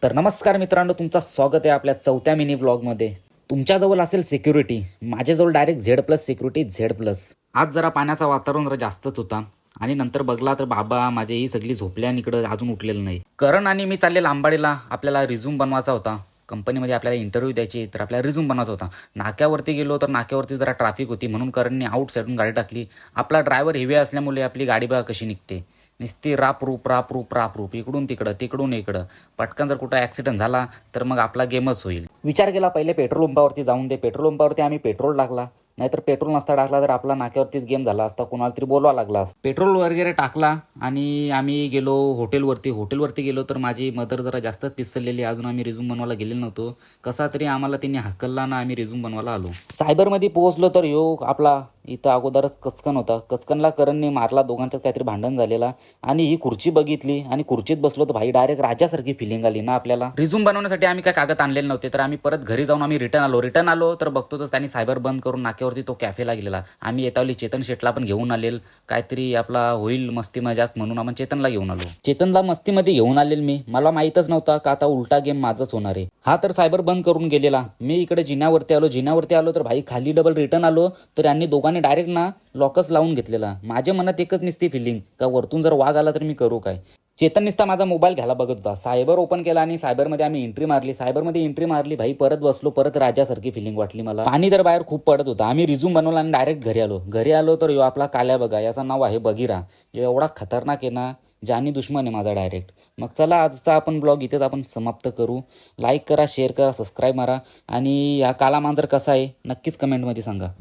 तर नमस्कार मित्रांनो, तुमचं स्वागत आहे आपल्या चौथ्या मिनी व्लॉगमध्ये. तुमच्याजवळ असेल सिक्युरिटी, माझ्याजवळ डायरेक्ट Z+ सिक्युरिटी Z+. आज जरा पाण्याचा वातावरण जरा जास्तच होता आणि नंतर बघला तर बाबा माझे ही सगळी झोपल्या आणि इकडं अजून उठलेलं नाही. करण आणि मी चालले लांबाडीला. आपल्याला रिझ्यूम बनवायचा होता. कंपनीमध्ये आपल्याला इंटरव्ह्यू द्यायची, तर आपल्याला रिझ्यूम बनवायचा होता. नाक्यावरती गेलो तर नाक्यावरती जरा ट्रॅफिक होती, म्हणून करणने आउट साईडून गाडी टाकली. आपला ड्रायव्हर हेवी असल्यामुळे आपली गाडी बघा कशी निघते, नुसती राप रूप इकडून तिकडं तिकडून इकडं. पटकन जर कुठं ॲक्सिडेंट झाला तर मग आपला गेमच होईल. विचार केला पहिले पेट्रोल पंपावरती जाऊन दे. पेट्रोल पंपावरती आम्ही पेट्रोल टाकला, नाहीतर पेट्रोल नसता टाकला तर आपला नाक्यावरतीच गेम झाला असता, कोणाला तरी बोलवा लागला असता. पेट्रोल वगैरे टाकला आणि आम्ही गेलो हॉटेलवरती गेलो तर माझी मदर जरा जास्तच पिसलेली. अजून आम्ही रिझ्यूम बनवायला गेलेलो नव्हतो. कसा तरी आम्हाला त्यांनी हकलला ना, आम्ही रिझ्यूम बनवायला आलो. सायबरमध्ये पोहोचलो तर आपला इथं अगोदरच कचकन होता. कचकनला करणने मारला, दोघांचं काहीतरी भांडण झालेला. आणि ही खुर्ची बघितली आणि खुर्चीत बसलो तर भाई डायरेक्ट राजासारखी फिलिंग आली ना आपल्याला. रिझ्यूम बनवण्यासाठी आम्ही काय कागद आणलेले नव्हते, तर आम्ही परत घरी जाऊन आम्ही रिटर्न आलो तर बघतो तर त्यांनी सायबर बंद करून नाक्यावरती तो कॅफेला गेलेला. आम्ही येतावली चेतन शेटला पण घेऊन आलेल, काहीतरी आपला होईल मस्ती मजाक म्हणून आपण चेतनला घेऊन आलो. चेतनला मस्तीमध्ये घेऊन आलेल मी. मला माहीतच नव्हता का आता उलटा गेम माझाच होणार आहे. हा तर सायबर बंद करून गेलेला. मी इकडे जिन्यावरती आलो तर भाई खाली डबल रिटर्न आलो तर यांनी दोघांनी डायरेक्ट ना लॉकच लावून घेतलेला. माझ्या मनात एकच निसती फिलिंग का वरतून जर वाघ आला तर मी करू काय. चेतन निसता माझा मोबाईल घ्यायला बघत होता. सायबर ओपन केला आणि सायबरमध्ये आम्ही एंट्री मारली भाई. परत बसलो, परत राजासारखी फिलिंग वाटली मला. पाणी तर बाहेर खूप पडत होता. आम्ही रिझ्यूम बनवला आणि डायरेक्ट घरी आलो तर आपला काल्या बघा, याचं नाव आहे बगीरा. एवढा खतरनाक आहे ना, जानी दुश्मन आहे माझा डायरेक्ट. मग चला आजचा आपण ब्लॉग इथेच आपण समाप्त करू. लाईक करा, शेअर करा, सबस्क्राईब मारा आणि हा काला मांजर कसा आहे नक्कीच कमेंटमध्ये सांगा.